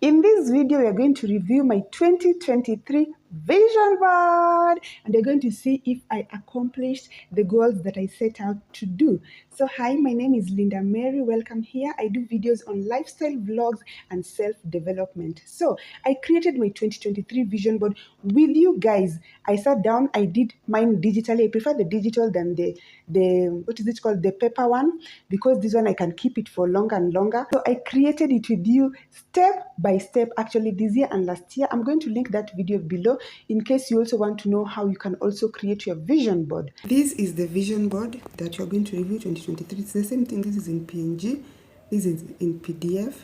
In this video, we are going to review my 2023 vision board and we're going to see if I accomplished the goals that I set out to do. So hi, my name is Linda Mary. Welcome here. I do videos on lifestyle vlogs and self-development. So I created my 2023 vision board with you guys. I sat down, I did mine digitally. I prefer the digital than the what is it called, the paper one, because this one I can keep it for longer and longer. So I created it with you step by step, actually this year and last year. I'm going to link that video below in case you also want to know how you can also create your vision board. This is the vision board that you're going to review 2023. It's the same thing. This is in PNG, this is in PDF.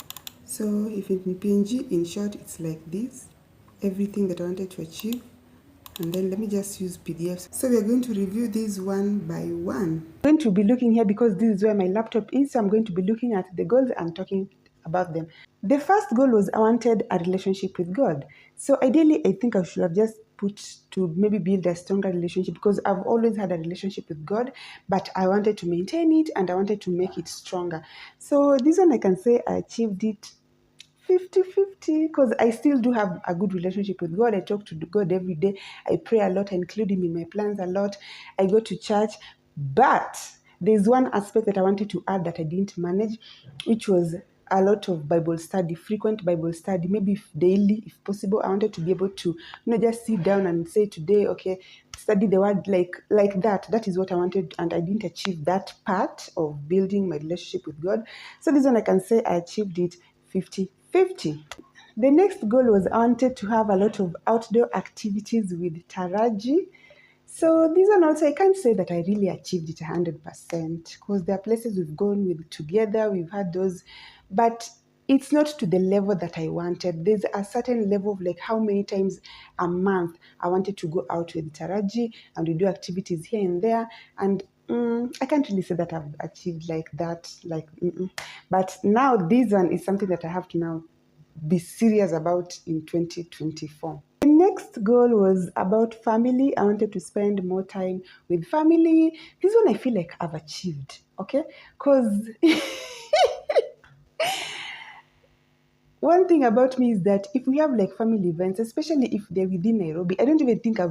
So if it's in PNG, in short, it's like this, everything that I wanted to achieve. And then let me just use PDFs. So we are going to review these one by one. I'm going to be looking here because this is where my laptop is. So I'm going to be looking at the goals and talking about them. The first goal was I wanted a relationship with God. So ideally, I think I should have just put to maybe build a stronger relationship, because I've always had a relationship with God, but I wanted to maintain it and I wanted to make it stronger. So this one I can say I achieved it 50-50, because I still do have a good relationship with God. I talk to God every day. I pray a lot. I include Him in my plans a lot. I go to church. But there's one aspect that I wanted to add that I didn't manage, which was a lot of Bible study, frequent Bible study, maybe daily if possible. I wanted to be able to, just sit down and say today, okay, study the word like that. That is what I wanted, and I didn't achieve that part of building my relationship with God. So this one I can say I achieved it 50-50. The next goal was I wanted to have a lot of outdoor activities with Taraji. So this one also, I can't say that I really achieved it 100%, because there are places we've gone with together, we've had those, but it's not to the level that I wanted. There's a certain level of like how many times a month I wanted to go out with Taraji and we do activities here and there, and I can't really say that I've achieved like that, But now this one is something that I have to now be serious about in 2024. The next goal was about family. I wanted to spend more time with family. This one I feel like I've achieved, okay? Because one thing about me is that if we have like family events, especially if they're within Nairobi, I don't even think I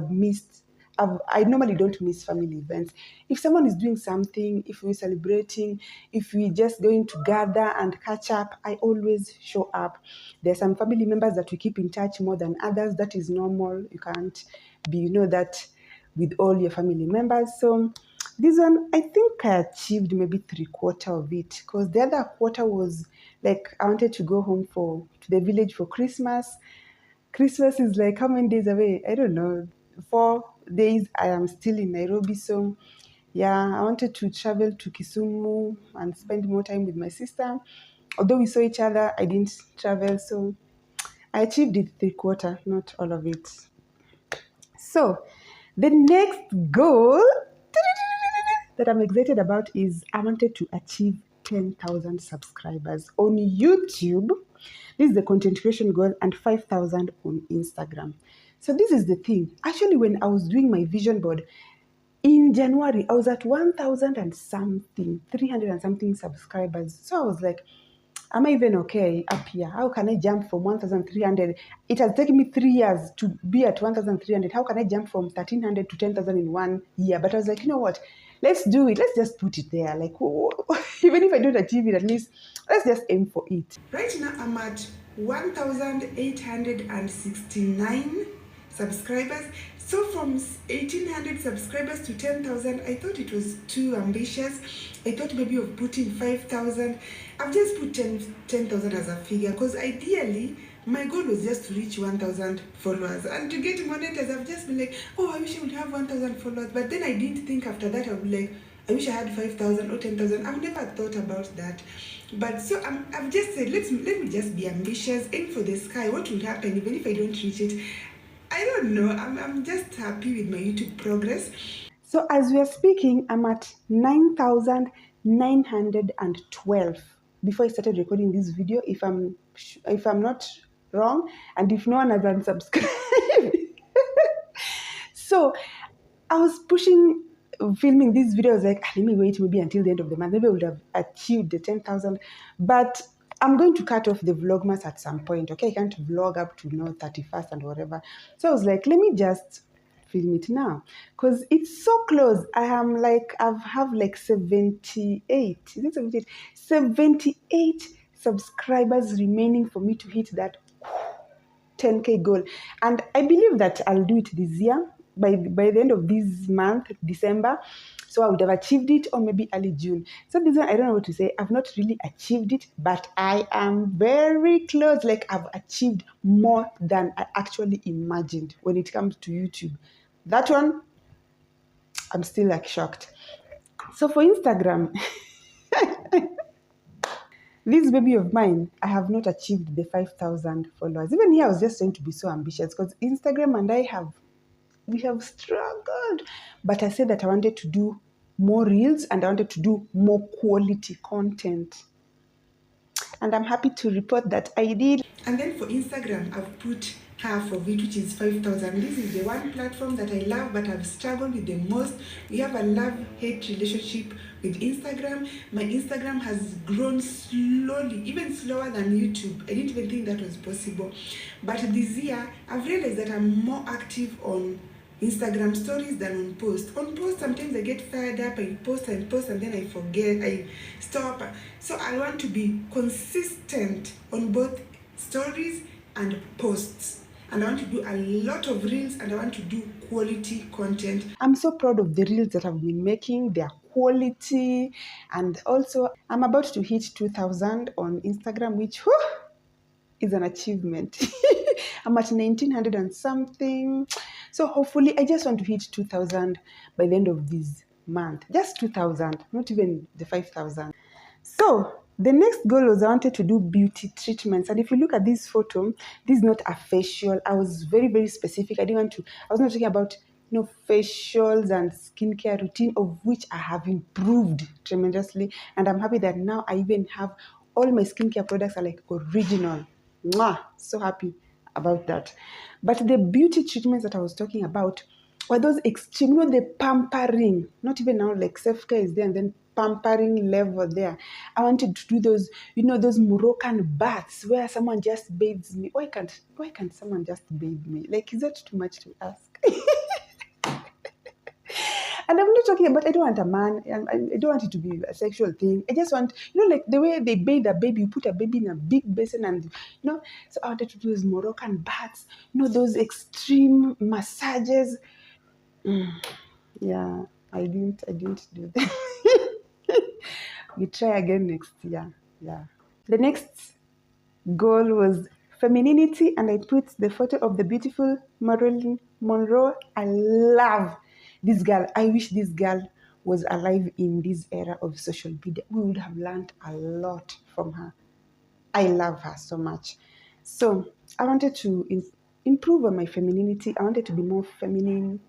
normally don't miss family events. If someone is doing something, if we're celebrating, if we're just going to gather and catch up, I always show up. There are some family members that we keep in touch more than others. That is normal. You can't be, that with all your family members. So this one, I think I achieved maybe 3/4 of it, because the other quarter was like I wanted to go home to the village for Christmas. Christmas is like how many days away? I don't know. 4 days I am still in Nairobi. So yeah, I wanted to travel to Kisumu and spend more time with my sister. Although we saw each other, I didn't travel. So I achieved it 3/4, not all of it. So the next goal that I'm excited about is I wanted to achieve 10,000 subscribers on YouTube. This is the content creation goal, and 5,000 on Instagram. So this is the thing. Actually, when I was doing my vision board in January, I was at 1,000 and something, 300 and something subscribers. So I was like, am I even okay up here? How can I jump from 1,300? It has taken me 3 years to be at 1,300. How can I jump from 1,300 to 10,000 in 1 year? But I was like, you know what? Let's do it. Let's just put it there. Like, even if I don't achieve it, at least let's just aim for it. Right now, I'm at 1,869 subscribers. So from 1,800 subscribers to 10,000, I thought it was too ambitious. I thought maybe of putting 5,000. I've just put 10,000 as a figure, because ideally my goal was just to reach 1,000 followers, and to get monetized. I've just been like, oh, I wish I would have 1,000 followers. But then I didn't think after that I would be like, I wish I had 5,000 or 10,000. I've never thought about that. But so I've just said, let me just be ambitious, aim for the sky. What will happen even if I don't reach it? I don't know. I'm just happy with my YouTube progress. So as we are speaking, I'm at 9,912 before I started recording this video, if I'm not wrong, and if no one has unsubscribed. So I was filming these videos like, let me wait maybe until the end of the month. Maybe I would have achieved the 10,000. But I'm going to cut off the Vlogmas at some point, okay? I can't vlog up to 31st and whatever. So I was like, let me just film it now because it's so close. I am like, have like 78, is it 78? 78 subscribers remaining for me to hit that 10K goal. And I believe that I'll do it this year by the end of this month, December. So I would have achieved it, or maybe early June. So this one, I don't know what to say. I've not really achieved it, but I am very close. Like I've achieved more than I actually imagined when it comes to YouTube. That one, I'm still like shocked. So for Instagram, this baby of mine, I have not achieved the 5,000 followers. Even here, I was just trying to be so ambitious because Instagram and we have struggled. But I said that I wanted to do more reels and I wanted to do more quality content. And I'm happy to report that I did. And then for Instagram, I've put half of it, which is 5,000. This is the one platform that I love, but I've struggled with the most. We have a love-hate relationship with Instagram. My Instagram has grown slowly, even slower than YouTube. I didn't even think that was possible. But this year, I've realized that I'm more active on Instagram stories than on post. On post, sometimes I get fired up, I post and post and then I forget, I stop. So I want to be consistent on both stories and posts. And I want to do a lot of reels and I want to do quality content. I'm so proud of the reels that I've been making, their quality. And also, I'm about to hit 2,000 on Instagram, which is an achievement. I'm at 1,900 and something. So hopefully, I just want to hit 2,000 by the end of this month. Just 2,000, not even the 5,000. So the next goal was I wanted to do beauty treatments. And if you look at this photo, this is not a facial. I was very, very specific. I was not talking about facials and skincare routine, of which I have improved tremendously. And I'm happy that now I even have all my skincare products are like original. Mwah! So happy about that. But the beauty treatments that I was talking about were those extreme, the pampering. Not even now, like self-care is there and then pampering level there. I wanted to do those, those Moroccan baths where someone just bathes me. Why can't someone just bathe me? Like, is that too much to ask? And I'm not talking about, I don't want a man, and I don't want it to be a sexual thing. I just want, like the way they bathe a baby, you put a baby in a big basin and, so I wanted to do those Moroccan baths, those extreme massages. Yeah, I didn't do that. We try again next year. Yeah. The next goal was femininity, and I put the photo of the beautiful Marilyn Monroe. I love this girl. I wish this girl was alive in this era of social media. We would have learned a lot from her. I love her so much. So I wanted to improve on my femininity. I wanted to be more feminine.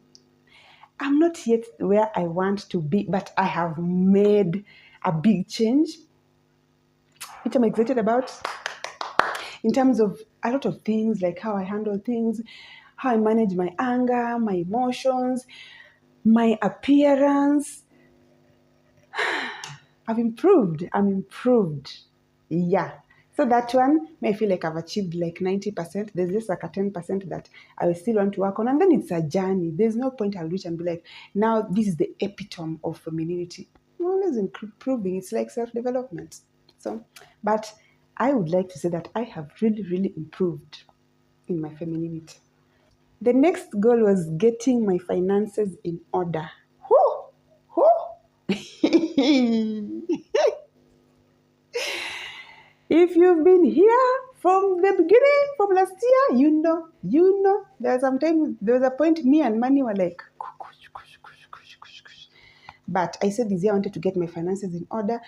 I'm not yet where I want to be, but I have made a big change, which I'm excited about, in terms of a lot of things, like how I handle things, how I manage my anger, my emotions, my appearance. I'm improved. Yeah. So that one, I feel like I've achieved like 90%. There's just like a 10% that I will still want to work on. And then it's a journey. There's no point I'll reach and be like, now this is the epitome of femininity. I'm always improving. It's like self-development. So, but I would like to say that I have really, really improved in my femininity. The next goal was getting my finances in order. If you've been here from the beginning, from last year, you know, there was a point me and money were like, but I said this year I wanted to get my finances in order,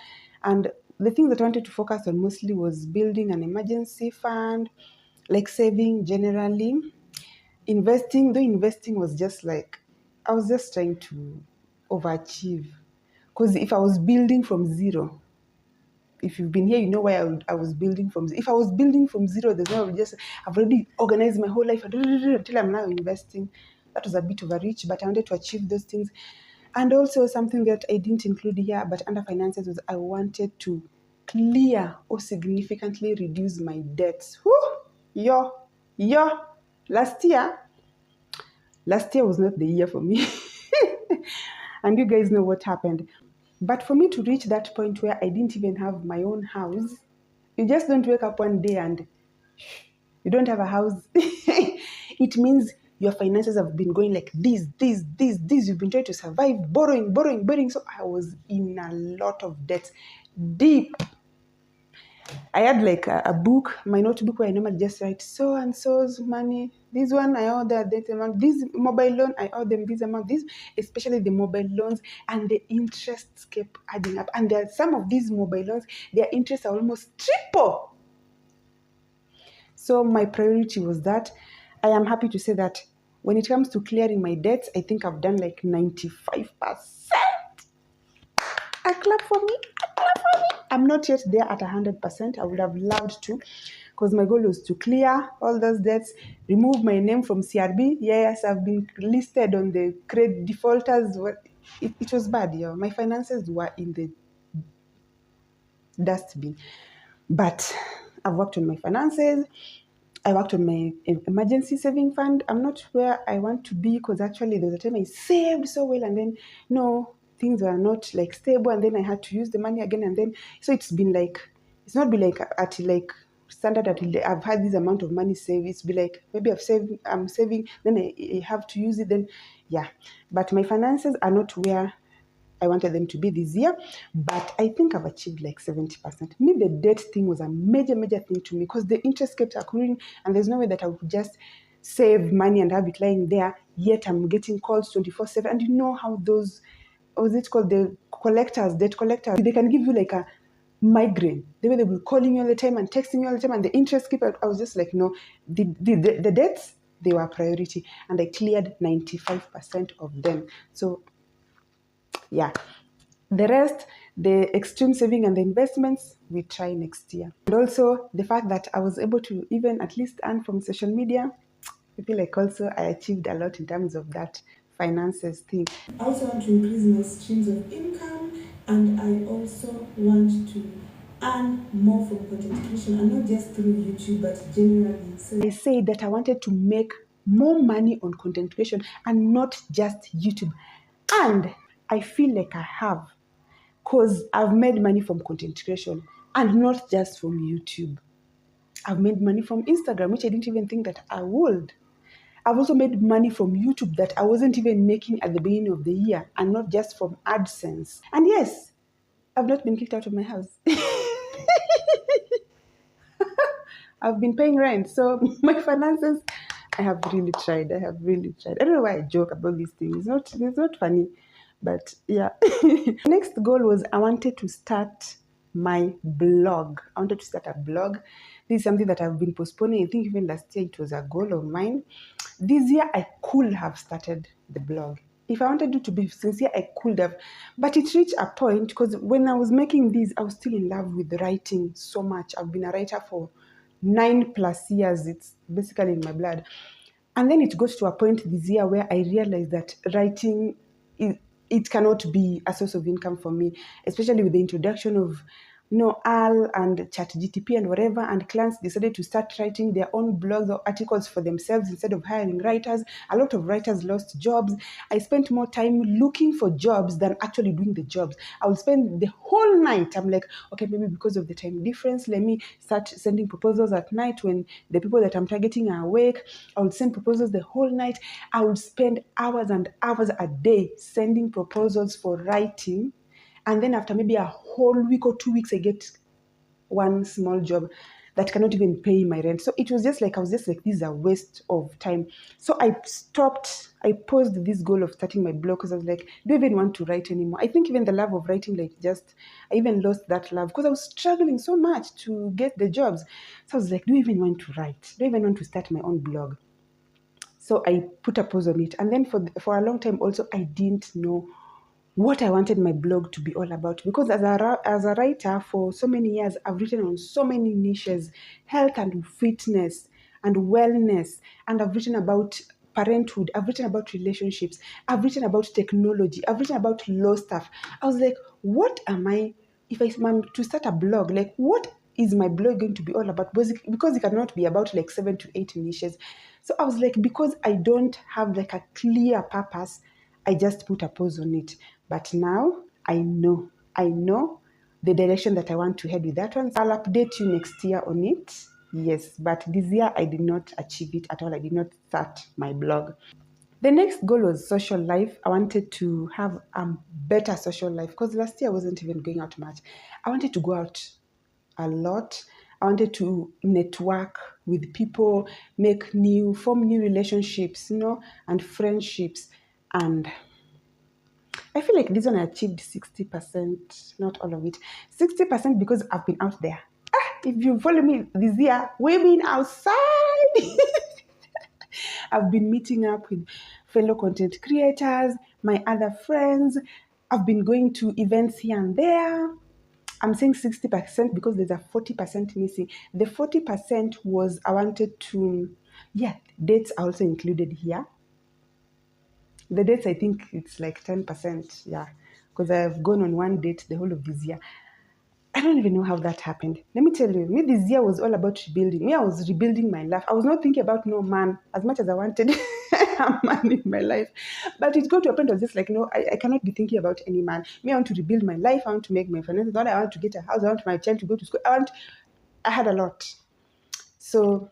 and the thing that I wanted to focus on mostly was building an emergency fund, like saving generally, investing. Though investing was just like, I was just trying to overachieve, because if I was building from zero, if you've been here, you know why I was building from zero. If I was building from zero, there's no I've already organized my whole life until I'm now investing. That was a bit of a reach, but I wanted to achieve those things. And also something that I didn't include here, but under finances, was I wanted to clear or significantly reduce my debts. Whew, yo, last year was not the year for me. And you guys know what happened. But for me to reach that point where I didn't even have my own house, you just don't wake up one day and you don't have a house. It means your finances have been going like this. You've been trying to survive, borrowing. So I was in a lot of debt, deep. I had like a book, my notebook, where I normally just write so and so's money. This one I owe that amount. This mobile loan I owe them this amount. This, especially the mobile loans, and the interests kept adding up. And there are some of these mobile loans, their interests are almost triple. So my priority was that. I am happy to say that when it comes to clearing my debts, I think I've done like 95%. A clap for me. I'm not yet there at 100%. I would have loved to, because my goal was to clear all those debts, remove my name from CRB. Yes, I've been listed on the credit defaulters. It was bad, yeah. My finances were in the dustbin. But I've worked on my finances. I worked on my emergency saving fund. I'm not where I want to be, because actually there was a time I saved so well, and then things were not like stable, and then I had to use the money again, and then so it's not been like at like standard that I've had this amount of money saved. It's be like maybe I'm saving, then I have to use it, then yeah. But my finances are not where I wanted them to be this year, but I think I've achieved like 70%. Me, the debt thing was a major thing to me, because the interest kept accruing, and there's no way that I would just save money and have it lying there, yet I'm getting calls 24/7. And you know how those, what's it called, the debt collectors, they can give you like a migraine. The way they will calling you all the time and texting you all the time, and the interest keep. I was just like, no, the debts, they were a priority, and I cleared 95% of them. So yeah, the rest, the extreme saving and the investments, we try next year. And also the fact that I was able to even at least earn from social media, I feel like also I achieved a lot in terms of that finances thing. I also want to increase my streams of income, and I also want to earn more from content creation, and not just through YouTube, but generally. So I said that I wanted to make more money on content creation and not just YouTube. And I feel like I have, because I've made money from content creation, and not just from YouTube. I've made money from Instagram, which I didn't even think that I would. I've also made money from YouTube that I wasn't even making at the beginning of the year, and not just from AdSense. And yes, I've not been kicked out of my house. I've been paying rent. So my finances, I have really tried. I don't know why I joke about these things. It's not funny. But yeah. Next goal was I wanted to start my blog. I wanted to start a blog. This is something that I've been postponing. I think even last year it was a goal of mine. This year I could have started the blog. If I wanted to be sincere, I could have. But it reached a point, because when I was making these, I was still in love with writing so much. I've been a writer for 9+ years. It's basically in my blood. And then it got to a point this year where I realized that writing, it cannot be a source of income for me, especially with the introduction of AL and ChatGTP and whatever, and clients decided to start writing their own blogs or articles for themselves instead of hiring writers. A lot of writers lost jobs. I spent more time looking for jobs than actually doing the jobs. I would spend the whole night. I'm like, okay, maybe because of the time difference, let me start sending proposals at night when the people that I'm targeting are awake. I would send proposals the whole night. I would spend hours and hours a day sending proposals for writing. And then after maybe a whole week or 2 weeks, I get one small job that cannot even pay my rent. So it was just like, I was just like, this is a waste of time. So I paused this goal of starting my blog, because I was like, do I even want to write anymore? I think even the love of writing, I even lost that love, because I was struggling so much to get the jobs. So I was like, do I even want to write? Do I even want to start my own blog? So I put a pause on it. And then for a long time also, I didn't know what I wanted my blog to be all about, because as a writer for so many years, I've written on so many niches: health and fitness and wellness, and I've written about parenthood, I've written about relationships, I've written about technology, I've written about law stuff. I was like, what am I if I'm to start a blog, like what is my blog going to be all about? Because it cannot be about like 7 to 8 niches. So I was like, because I don't have like a clear purpose, I just put a pause on it. But now I know the direction that I want to head with that one. So I'll update you next year on it. Yes, but this year I did not achieve it at all. I did not start my blog. The next goal was social life. I wanted to have a better social life because last year I wasn't even going out much. I wanted to go out a lot. I wanted to network with people, form new relationships, and friendships. And I feel like this one I achieved 60%, not all of it. 60% because I've been out there. If you follow me this year, we've been outside. I've been meeting up with fellow content creators, my other friends. I've been going to events here and there. I'm saying 60% because there's a 40% missing. The 40% was I wanted to, dates are also included here. The dates, I think it's like 10%, because I've gone on one date the whole of this year. I don't even know how that happened. Let me tell you, me this year was all about rebuilding. I was rebuilding my life. I was not thinking about no man as much as I wanted a man in my life. But it got to a point of just like, I cannot be thinking about any man. I want to rebuild my life. I want to make my finances. I want to get a house. I want my child to go to school. I had a lot. So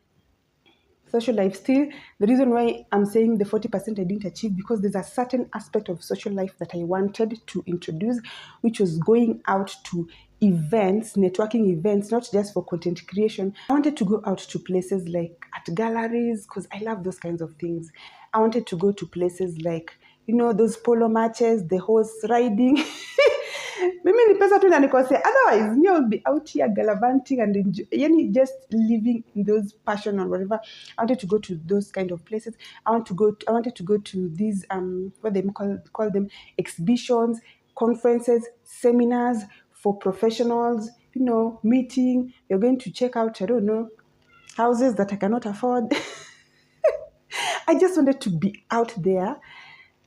social life still, the reason why I'm saying the 40% I didn't achieve, because there's a certain aspect of social life that I wanted to introduce, which was going out to events, networking events, not just for content creation. I wanted to go out to places like at galleries, because I love those kinds of things. I wanted to go to places like, those polo matches, the horse riding. Mimi ni pesa tu na nikose, otherwise me I would be out here gallivanting and just living in those passion or whatever. I wanted to go to those kind of places. I wanted to go to these what they call them, exhibitions, conferences, seminars for professionals, meeting. You're going to check out, I don't know, houses that I cannot afford. I just wanted to be out there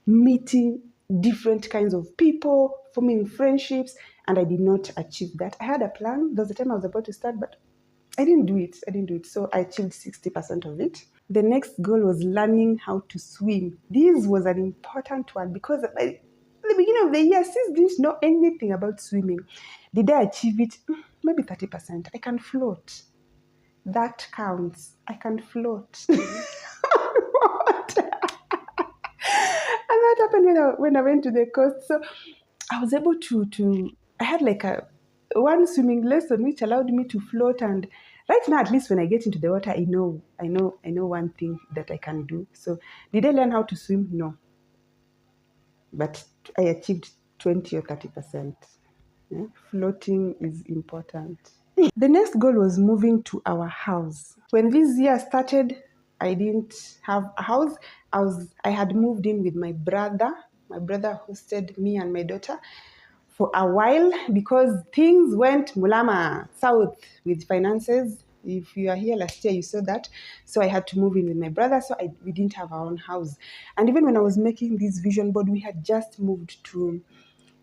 meeting different kinds of people, forming friendships, and I did not achieve that. I had a plan. There was a time I was about to start, but I didn't do it. So I achieved 60% of it. The next goal was learning how to swim. This was an important one because at the beginning of the year, sis didn't know anything about swimming. Did I achieve it? Maybe 30%. I can float. That counts. I can float. And that happened when I went to the coast. So I was able to I had like one swimming lesson which allowed me to float. And right now, at least when I get into the water, I know one thing that I can do. So did I learn how to swim? No. But I achieved 20 or 30%. Yeah? Floating is important. The next goal was moving to our house. When this year started, I didn't have a house. I had moved in with my brother. My brother hosted me and my daughter for a while because things went mulama south with finances. If you are here last year, you saw that. So I had to move in with my brother. So we didn't have our own house. And even when I was making this vision board, we had just moved to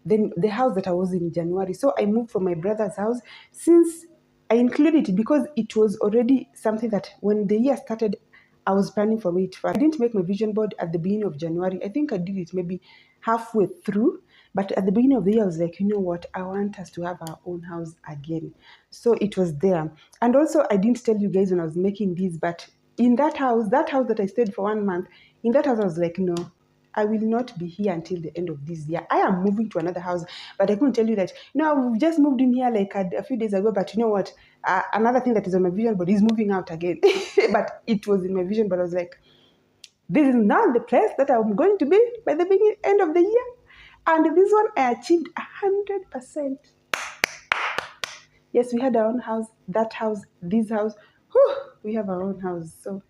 the house that I was in January. So I moved from my brother's house. Since I included it because it was already something that when the year started, I was planning for it. I didn't make my vision board at the beginning of January. I think I did it maybe halfway through. But at the beginning of the year, I was like, you know what? I want us to have our own house again. So it was there. And also, I didn't tell you guys when I was making this, but in that house that I stayed for 1 month, in that house, I was like, no, I will not be here until the end of this year. I am moving to another house, but I couldn't tell you that, we've just moved in here like a few days ago, but you know what? Another thing that is on my vision board is moving out again. But it was in my vision, but I was like, this is not the place that I'm going to be by the end of the year. And this one, I achieved 100%. Yes, we had our own house, that house, this house. Whew, we have our own house. So,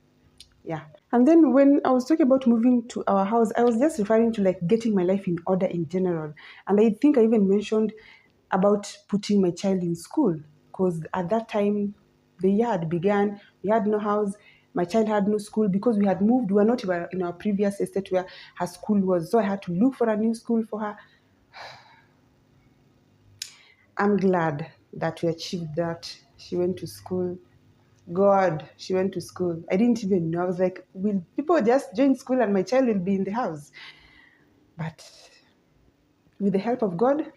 yeah. And then when I was talking about moving to our house, I was just referring to like getting my life in order in general. And I think I even mentioned about putting my child in school because at that time, the year had begun. We had no house. My child had no school because we had moved. We were not in our previous estate where her school was. So I had to look for a new school for her. I'm glad that we achieved that. She went to school. God, she went to school. I didn't even know. I was like, will people just join school and my child will be in the house? But with the help of God,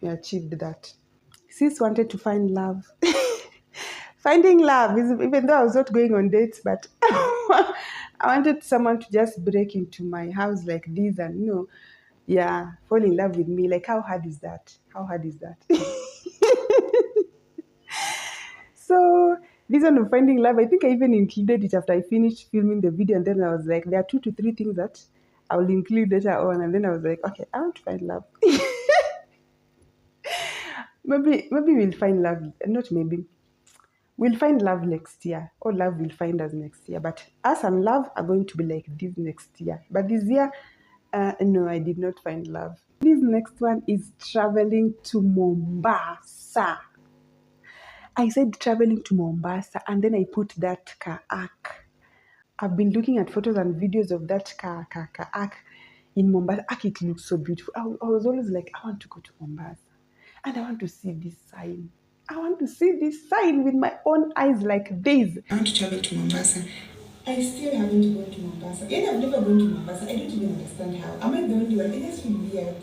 we achieved that. Sis wanted to find love. Finding love is, even though I was not going on dates, but I wanted someone to just break into my house like this and, yeah, fall in love with me. Like, how hard is that? How hard is that? So this one of finding love, I think I even included it after I finished filming the video, and then I was like, there are 2 to 3 things that I will include later on, and then I was like, okay, I want to find love. maybe we'll find love, not maybe. We'll find love next year, or love will find us next year. But us and love are going to be like this next year. But this year, no, I did not find love. This next one is traveling to Mombasa. I said traveling to Mombasa, and then I put that kayak. I've been looking at photos and videos of that kayak in Mombasa. It looks so beautiful. I was always like, I want to go to Mombasa. And I want to see this sign. I want to see this sign with my own eyes like this. I want to travel to Mombasa. I still haven't gone to Mombasa. And I've never gone to Mombasa. I don't even understand how. Am I the only one? It just feels weird.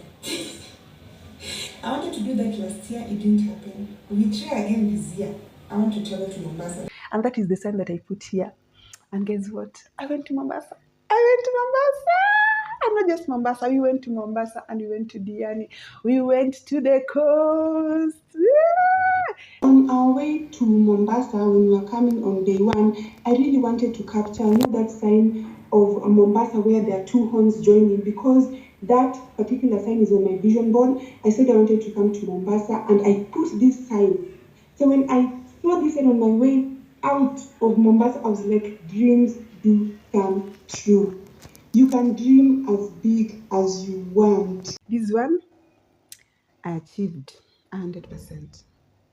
I wanted to do that last year. It didn't happen. We try again this year. I want to travel to Mombasa. And that is the sign that I put here. And guess what? I went to Mombasa. I went to Mombasa. And not just Mombasa. We went to Mombasa and we went to Diani. We went to the coast. Yeah. On our way to Mombasa, when we were coming on day 1, I really wanted to capture, that sign of Mombasa where there are 2 horns joining, because that particular sign is on my vision board. I said I wanted to come to Mombasa and I put this sign. So when I saw this sign on my way out of Mombasa, I was like, dreams do come true. You can dream as big as you want. This one, I achieved 100%.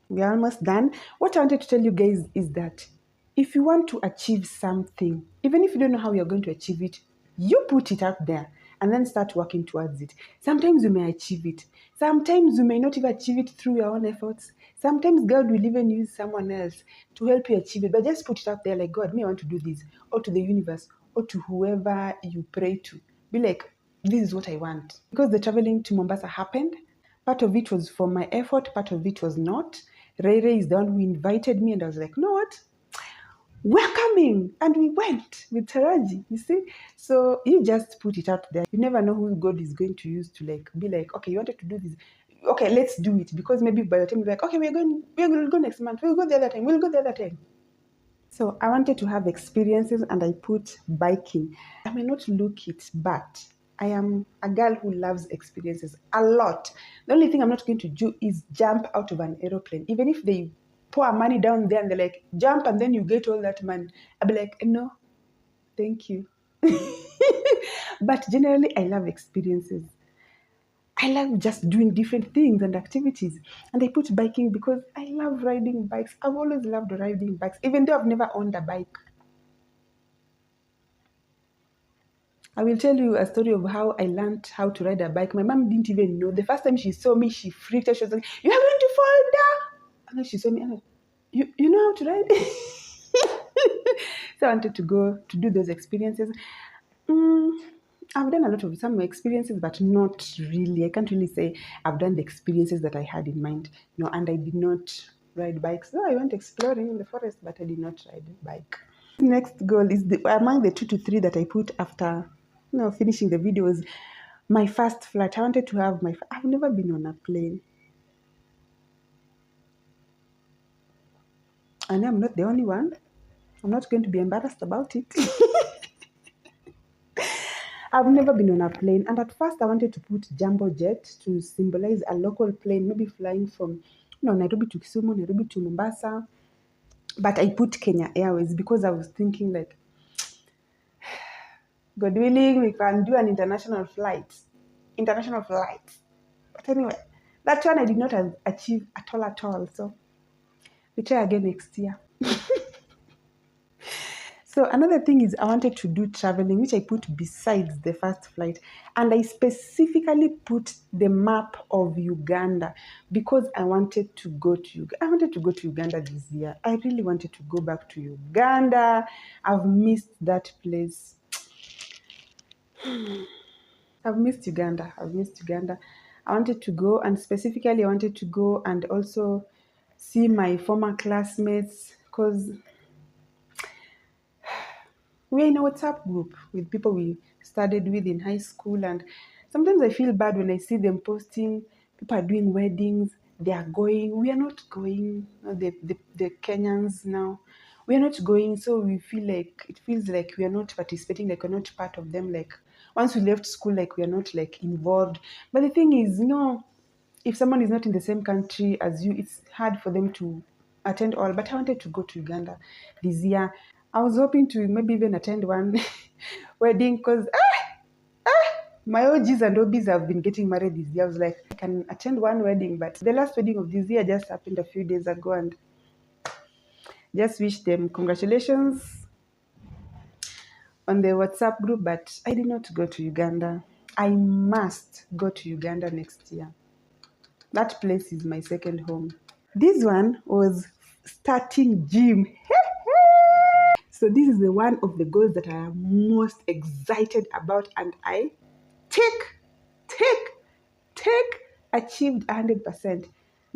We are almost done. What I wanted to tell you guys is that if you want to achieve something, even if you don't know how you're going to achieve it, you put it out there and then start working towards it. Sometimes you may achieve it. Sometimes you may not even achieve it through your own efforts. Sometimes God will even use someone else to help you achieve it. But just put it out there like, God, me, I want to do this. Or to the universe. Or to whoever you pray to. Be like, this is what I want. Because the traveling to Mombasa happened, part of it was for my effort, part of it was not. Ray Ray is the one who invited me, and I was like, no, what? We're coming. And we went with Taraji, you see? So you just put it out there. You never know who God is going to use to be like, okay, you wanted to do this. Okay, let's do it. Because maybe by the time you're like, okay, we're going to go next month. We'll go the other time. So I wanted to have experiences and I put biking. I may not look it, but I am a girl who loves experiences a lot. The only thing I'm not going to do is jump out of an aeroplane. Even if they pour money down there and they're like, jump and then you get all that money. I'll be like, no, thank you. But generally, I love experiences. I love just doing different things and activities. And I put biking because I love riding bikes. I've always loved riding bikes, even though I've never owned a bike. I will tell you a story of how I learned how to ride a bike. My mom didn't even know. The first time she saw me, she freaked out. She was like, "You are going to fall down." And then she saw me, and like, you know how to ride? So I wanted to go to do those experiences. I've done a lot of some experiences, but not really. I can't really say I've done the experiences that I had in mind. No, and I did not ride bikes. So I went exploring in the forest, but I did not ride a bike. Next goal is among the 2 to 3 that I put after finishing the videos. My first flight. I wanted to have I've never been on a plane. And I'm not the only one. I'm not going to be embarrassed about it. I've never been on a plane. And at first I wanted to put jumbo jet to symbolize a local plane, maybe flying from Nairobi to Kisumu, Nairobi to Mombasa. But I put Kenya Airways because I was thinking like, God willing, we can do an international flight. But anyway, that one I did not achieve at all. So we try again next year. So another thing is I wanted to do traveling, which I put besides the first flight. And I specifically put the map of Uganda because I wanted to go to Uganda. I wanted to go to Uganda this year. I really wanted to go back to Uganda. I've missed that place. I've missed Uganda. I've missed Uganda. I wanted to go, and specifically, I wanted to go and also see my former classmates because we're in a WhatsApp group with people we studied with in high school, and sometimes I feel bad when I see them posting. People are doing weddings, they are going. We are not going. The Kenyans now, we are not going. So we feel like it feels like we are not participating, like we're not part of them. Like once we left school, like we are not like involved. But the thing is, if someone is not in the same country as you, it's hard for them to attend all. But I wanted to go to Uganda this year. I was hoping to maybe even attend one wedding because my OGs and OBs have been getting married this year. I was like, I can attend one wedding, but the last wedding of this year just happened a few days ago, and just wish them congratulations on the WhatsApp group. But I did not go to Uganda. I must go to Uganda next year. That place is my second home. This one was starting gym. So this is the one of the goals that I am most excited about, and I take achieved 100%.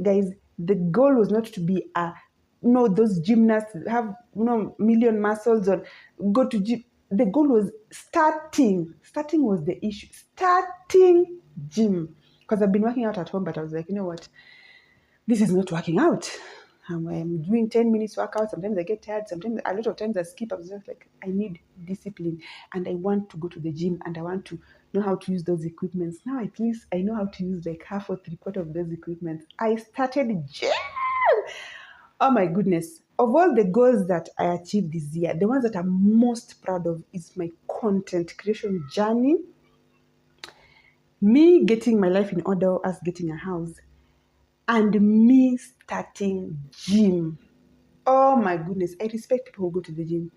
Guys, the goal was not to be those gymnasts have million muscles or go to gym. The goal was starting was the issue. Starting gym, because I've been working out at home, but I was like, you know what, this is not working out. I'm doing 10 minutes workout. Sometimes I get tired. Sometimes, a lot of times I skip. I was just like, I need discipline, and I want to go to the gym, and I want to know how to use those equipments. Now at least I know how to use like half or three-quarter of those equipments. I started gym. Oh my goodness. Of all the goals that I achieved this year, the ones that I'm most proud of is my content creation journey, me getting my life in order, us getting a house, and me starting gym. Oh my goodness, I respect people who go to the gym.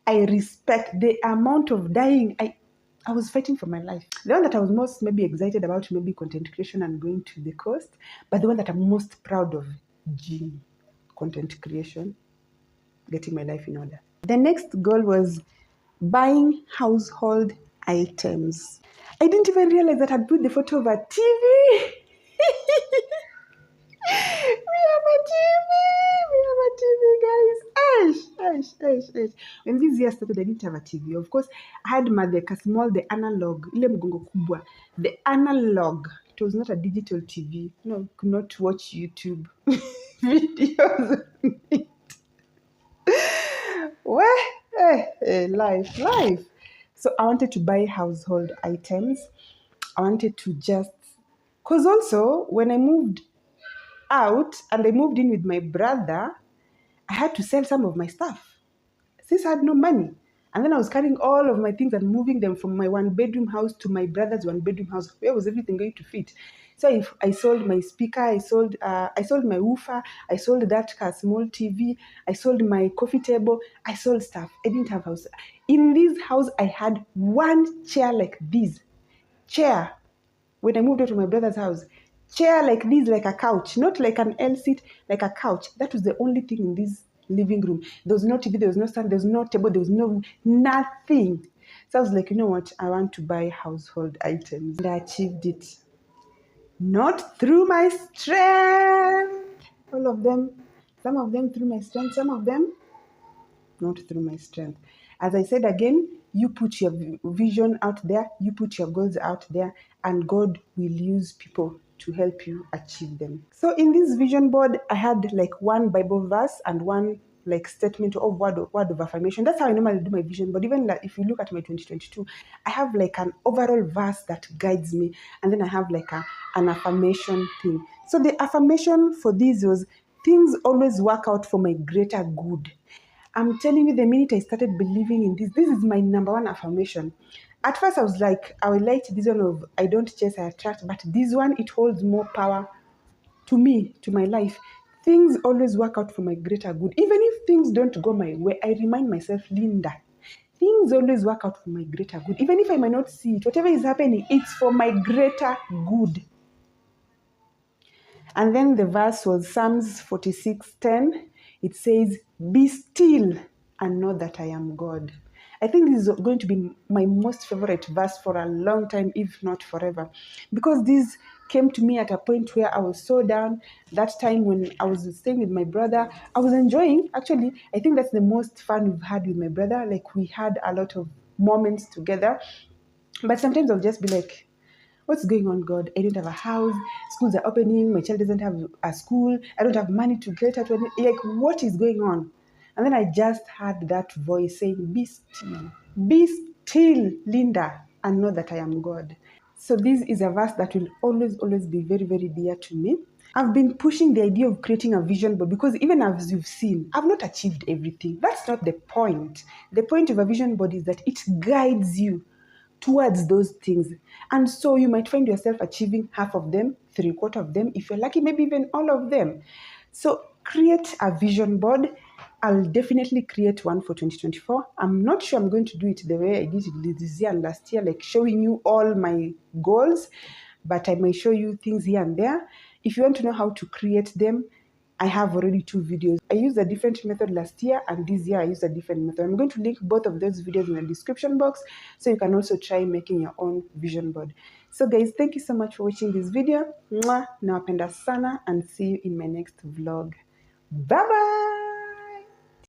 I respect the amount of dying. I was fighting for my life. The one that I was most maybe excited about, maybe content creation and going to the coast, but the one that I'm most proud of, gym, content creation, getting my life in order. The next goal was buying household items. I didn't even realize that I'd put the photo of a TV. We have a TV, guys. When this year started, I didn't have a TV. Of course, I had the small, the analog, ile mgongo kubwa, the analog. It was not a digital TV. No, could not watch YouTube videos. Life. So I wanted to buy household items. I wanted to because also when I moved out and I moved in with my brother, I had to sell some of my stuff since I had no money. And then I was carrying all of my things and moving them from my one-bedroom house to my brother's one-bedroom house. Where was everything going to fit? So if I sold my speaker, I sold my woofer, I sold that small TV, I sold my coffee table, I sold stuff. I didn't have house. In this house, I had one chair like this. Chair. When I moved out to my brother's house, chair like this, like a couch, not like an L seat, like a couch. That was the only thing in this living room. There was no TV, there was no stand, there was no table, there was nothing. So I was like, you know what? I want to buy household items. And I achieved it. Not through my strength. All of them, some of them through my strength, some of them not through my strength. As I said again, you put your vision out there, you put your goals out there, and God will use people to help you achieve them. So in this vision board, I had like one Bible verse and one like statement of word of affirmation. That's how I normally do my vision board. Even like if you look at my 2022, I have like an overall verse that guides me, and then I have like an affirmation thing. So the affirmation for this was, things always work out for my greater good. I'm telling you, the minute I started believing in this is my number one affirmation. At first, I was like, I would like this one of I don't chase, I attract, but this one, it holds more power to me, to my life. things always work out for my greater good. Even if things don't go my way, I remind myself, Linda, things always work out for my greater good. Even if I might not see it, whatever is happening, it's for my greater good. And then the verse was Psalms 46:10. It says, "Be still and know that I am God." I think this is going to be my most favorite verse for a long time, if not forever. Because this came to me at a point where I was so down. That time when I was staying with my brother, I was enjoying. Actually, I think that's the most fun we've had with my brother. Like, we had a lot of moments together. But sometimes I'll just be like, what's going on, God? I don't have a house. Schools are opening. My child doesn't have a school. I don't have money to get her to any. Like, what is going on? And then I just heard that voice saying, be still, Linda, and know that I am God. So this is a verse that will always, always be very, very dear to me. I've been pushing the idea of creating a vision board because even as you've seen, I've not achieved everything. That's not the point. The point of a vision board is that it guides you towards those things. And so you might find yourself achieving half of them, 3/4 of them, if you're lucky, maybe even all of them. So create a vision board. I'll definitely create one for 2024. I'm not sure I'm going to do it the way I did it this year and last year, like showing you all my goals, but I might show you things here and there. If you want to know how to create them, I have already 2 videos. I used a different method last year, and this year I used a different method. I'm going to link both of those videos in the description box so you can also try making your own vision board. So guys, thank you so much for watching this video. Mwah, nawapenda sana, and see you in my next vlog. Bye bye.